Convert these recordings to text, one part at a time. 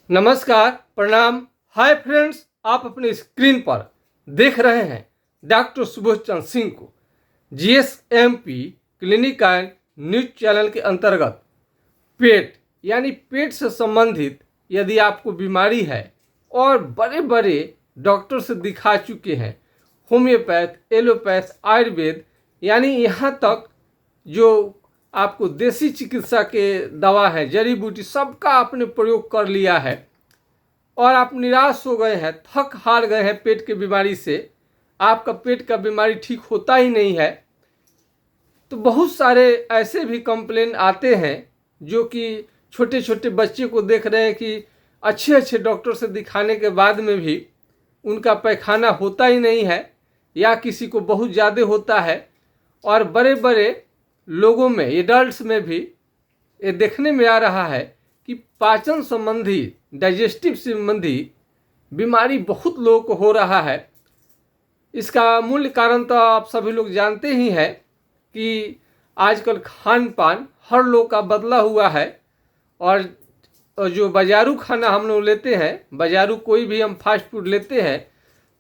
नमस्कार, प्रणाम। Hi friends, आप अपने स्क्रीन पर देख रहे हैं डॉक्टर सुबोध चंद्र सिंह को जीएसएमपी क्लिनिक एंड न्यूज चैनल के अंतर्गत पेट यानी पेट से संबंधित यदि आपको बीमारी है और बड़े बड़े डॉक्टर से दिखा चुके हैं, होम्योपैथ, एलोपैथ, आयुर्वेद, यानी यहाँ तक जो आपको देसी चिकित्सा के दवा है, जड़ी बूटी, सबका आपने प्रयोग कर लिया है और आप निराश हो गए हैं, थक हार गए हैं पेट की बीमारी से, आपका पेट का बीमारी ठीक होता ही नहीं है। तो बहुत सारे ऐसे भी कंप्लेन आते हैं जो कि छोटे छोटे बच्चे को देख रहे हैं कि अच्छे अच्छे डॉक्टर से दिखाने के बाद में भी उनका पैखाना होता ही नहीं है या किसी को बहुत ज़्यादा होता है। और बड़े बड़े लोगों में, एडल्ट्स में भी ये देखने में आ रहा है कि पाचन संबंधी, डाइजेस्टिव संबंधी बीमारी बहुत लोगों को हो रहा है। इसका मूल कारण तो आप सभी लोग जानते ही हैं कि आजकल खान पान हर लोग का बदला हुआ है और जो बाज़ारू खाना हम लोग लेते हैं, बाज़ारू कोई भी हम फास्ट फूड लेते हैं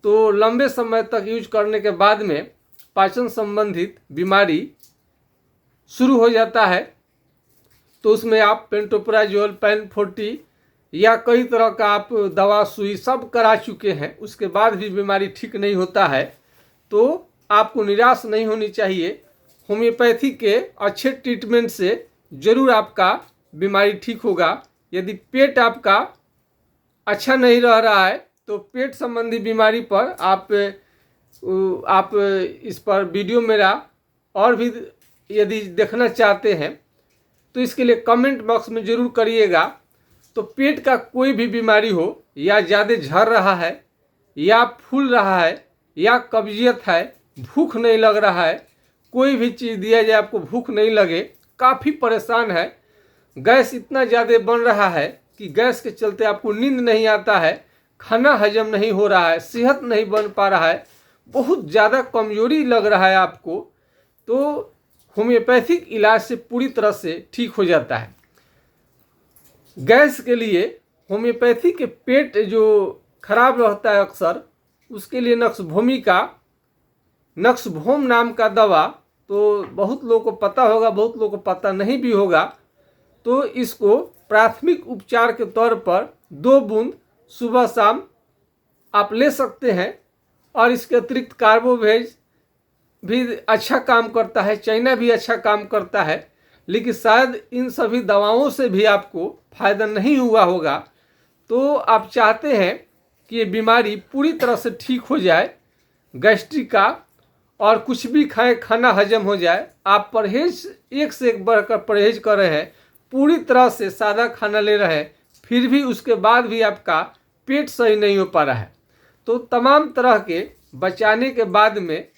तो लंबे समय तक यूज करने के बाद में पाचन संबंधित बीमारी शुरू हो जाता है। तो उसमें आप पेंटोप्राजोल, पैन-40 या कई तरह का आप दवा सुई सब करा चुके हैं, उसके बाद भी बीमारी ठीक नहीं होता है। तो आपको निराश नहीं होनी चाहिए। होम्योपैथी के अच्छे ट्रीटमेंट से ज़रूर आपका बीमारी ठीक होगा। यदि पेट आपका अच्छा नहीं रह रहा है तो पेट संबंधी बीमारी पर आप इस पर वीडियो मेरा और भी यदि देखना चाहते हैं तो इसके लिए कमेंट बॉक्स में ज़रूर करिएगा। तो पेट का कोई भी बीमारी हो, या ज़्यादा झड़ रहा है, या फूल रहा है, या कब्जियत है, भूख नहीं लग रहा है, कोई भी चीज़ दिया जाए आपको भूख नहीं लगे, काफ़ी परेशान है, गैस इतना ज़्यादा बन रहा है कि गैस के चलते आपको नींद नहीं आता है, खाना हजम नहीं हो रहा है, सेहत नहीं बन पा रहा है, बहुत ज़्यादा कमजोरी लग रहा है आपको, तो होम्योपैथिक इलाज से पूरी तरह से ठीक हो जाता है। गैस के लिए होम्योपैथी के पेट जो खराब रहता है अक्सर, उसके लिए नक्सभोम नाम का दवा तो बहुत लोगों को पता होगा, बहुत लोगों को पता नहीं भी होगा। तो इसको प्राथमिक उपचार के तौर पर 2 बूंद सुबह शाम आप ले सकते हैं। और इसके अतिरिक्त कार्बोवेज भी अच्छा काम करता है, चाइना भी अच्छा काम करता है, लेकिन शायद इन सभी दवाओं से भी आपको फ़ायदा नहीं हुआ होगा। तो आप चाहते हैं कि ये बीमारी पूरी तरह से ठीक हो जाए, गैस्ट्रिक का, और कुछ भी खाएं खाना हजम हो जाए। आप परहेज एक से एक बढ़कर परहेज कर रहे हैं, पूरी तरह से सादा खाना ले रहे हैं, फिर भी उसके बाद भी आपका पेट सही नहीं हो पा रहा है। तो तमाम तरह के बचाने के बाद में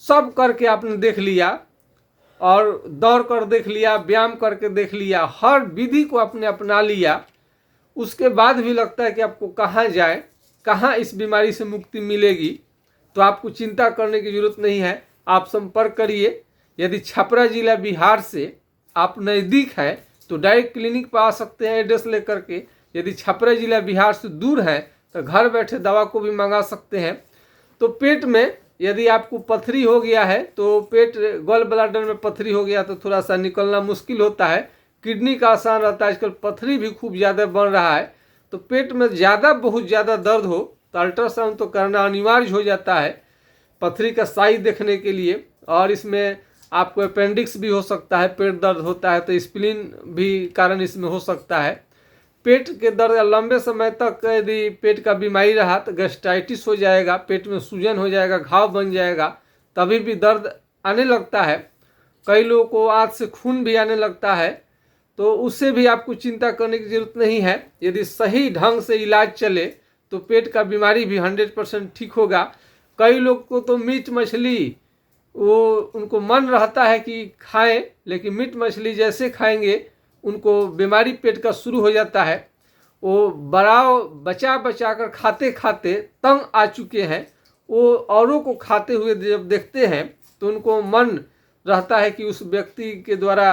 सब करके आपने देख लिया, और दौड़ कर देख लिया, व्यायाम करके देख लिया, हर विधि को आपने अपना लिया, उसके बाद भी लगता है कि आपको कहाँ जाए, कहाँ इस बीमारी से मुक्ति मिलेगी, तो आपको चिंता करने की ज़रूरत नहीं है। आप संपर्क करिए। यदि छपरा जिला बिहार से आप नज़दीक हैं तो डायरेक्ट क्लिनिक पर आ सकते हैं एड्रेस लेकर के। यदि छपरा जिला बिहार से दूर है तो घर बैठे दवा को भी मंगा सकते हैं। तो पेट में यदि आपको पथरी हो गया है, तो पेट गॉल ब्लैडर में पथरी हो गया तो थोड़ा सा निकलना मुश्किल होता है, किडनी का आसान रहता है, आजकल पथरी भी खूब ज़्यादा बन रहा है। तो पेट में बहुत ज़्यादा दर्द हो तो अल्ट्रासाउंड तो करना अनिवार्य हो जाता है पथरी का साइज देखने के लिए। और इसमें आपको अपेंडिक्स भी हो सकता है, पेट दर्द होता है तो स्प्लीन भी कारण इसमें हो सकता है। पेट के दर्द लंबे समय तक यदि पेट का बीमारी रहा तो गैस्ट्राइटिस हो जाएगा, पेट में सूजन हो जाएगा, घाव बन जाएगा, तभी भी दर्द आने लगता है। कई लोगों को आंत से खून भी आने लगता है, तो उससे भी आपको चिंता करने की ज़रूरत नहीं है। यदि सही ढंग से इलाज चले तो पेट का बीमारी भी 100% ठीक होगा। कई लोग को तो मीट मछली उनको मन रहता है कि खाएं, लेकिन मीट मछली जैसे खाएंगे उनको बीमारी पेट का शुरू हो जाता है। वो बचा कर खाते खाते तंग आ चुके हैं। वो औरों को खाते हुए जब देखते हैं तो उनको मन रहता है कि उस व्यक्ति के द्वारा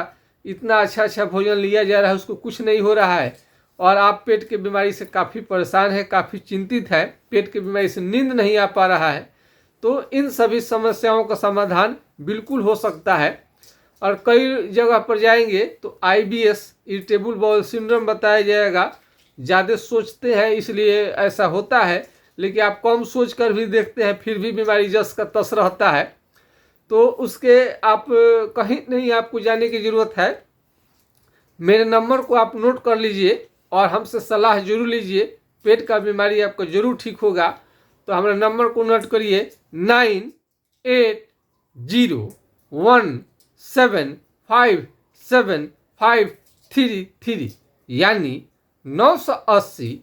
इतना अच्छा भोजन लिया जा रहा है, उसको कुछ नहीं हो रहा है, और आप पेट की बीमारी से काफ़ी परेशान है, काफ़ी चिंतित है, पेट की बीमारी से नींद नहीं आ पा रहा है, तो इन सभी समस्याओं का समाधान बिल्कुल हो सकता है। और कई जगह पर जाएंगे तो IBS इरिटेबल बाउल सिंड्रोम बताया जाएगा। ज़्यादा सोचते हैं इसलिए ऐसा होता है, लेकिन आप कम सोच कर भी देखते हैं फिर भी बीमारी जस का तस रहता है। तो उसके आप कहीं नहीं आपको जाने की ज़रूरत है। मेरे नंबर को आप नोट कर लीजिए और हमसे सलाह जरूर लीजिए। पेट का बीमारी आपका जरूर ठीक होगा। तो हमारे नंबर को नोट करिए 9801757533 यानी 980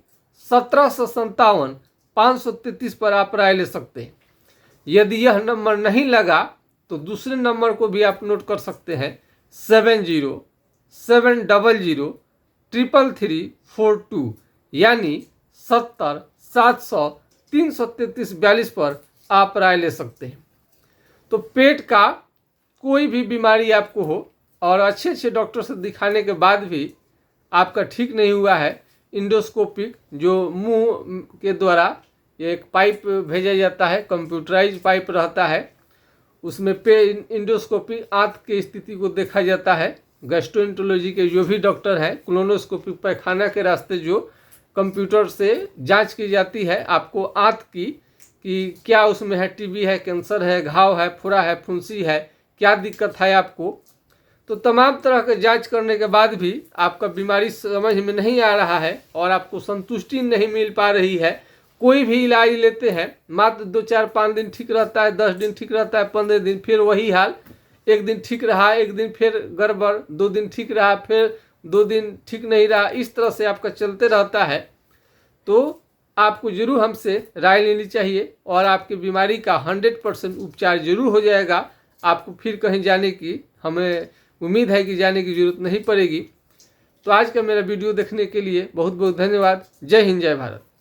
1757 533 पर आप राय ले सकते हैं। यदि यह नंबर नहीं लगा तो दूसरे नंबर को भी आप नोट कर सकते हैं 7070334342 यानी 70 700 333 42 पर आप राय ले सकते हैं। तो पेट का कोई भी बीमारी आपको हो और अच्छे अच्छे डॉक्टर से दिखाने के बाद भी आपका ठीक नहीं हुआ है, इंडोस्कोपिक जो मुंह के द्वारा एक पाइप भेजा जाता है, कंप्यूटराइज पाइप रहता है, उसमें इंडोस्कोपी आंत की स्थिति को देखा जाता है। गैस्ट्रोएंटरोलॉजी के जो भी डॉक्टर हैं, कोलोनोस्कोपी पैखाना के रास्ते जो कंप्यूटर से जांच की जाती है आपको आंत की कि क्या उसमें है, टीबी है, कैंसर है, घाव है, खुरा है, फुंसी है, क्या दिक्कत है आपको। तो तमाम तरह के जांच करने के बाद भी आपका बीमारी समझ में नहीं आ रहा है और आपको संतुष्टि नहीं मिल पा रही है, कोई भी इलाज लेते हैं मात्र 2 4 5 दिन ठीक रहता है, 10 दिन ठीक रहता है, 15 दिन फिर वही हाल, एक दिन ठीक रहा, एक दिन फिर गड़बड़, 2 दिन ठीक रहा, फिर 2 दिन ठीक नहीं रहा, इस तरह से आपका चलते रहता है। तो आपको जरूर हमसे राय लेनी चाहिए और आपकी बीमारी का 100% उपचार जरूर हो जाएगा। आपको फिर कहीं जाने की हमें उम्मीद है कि जाने की जरूरत नहीं पड़ेगी। तो आज का मेरा वीडियो देखने के लिए बहुत बहुत धन्यवाद। जय हिंद, जय भारत।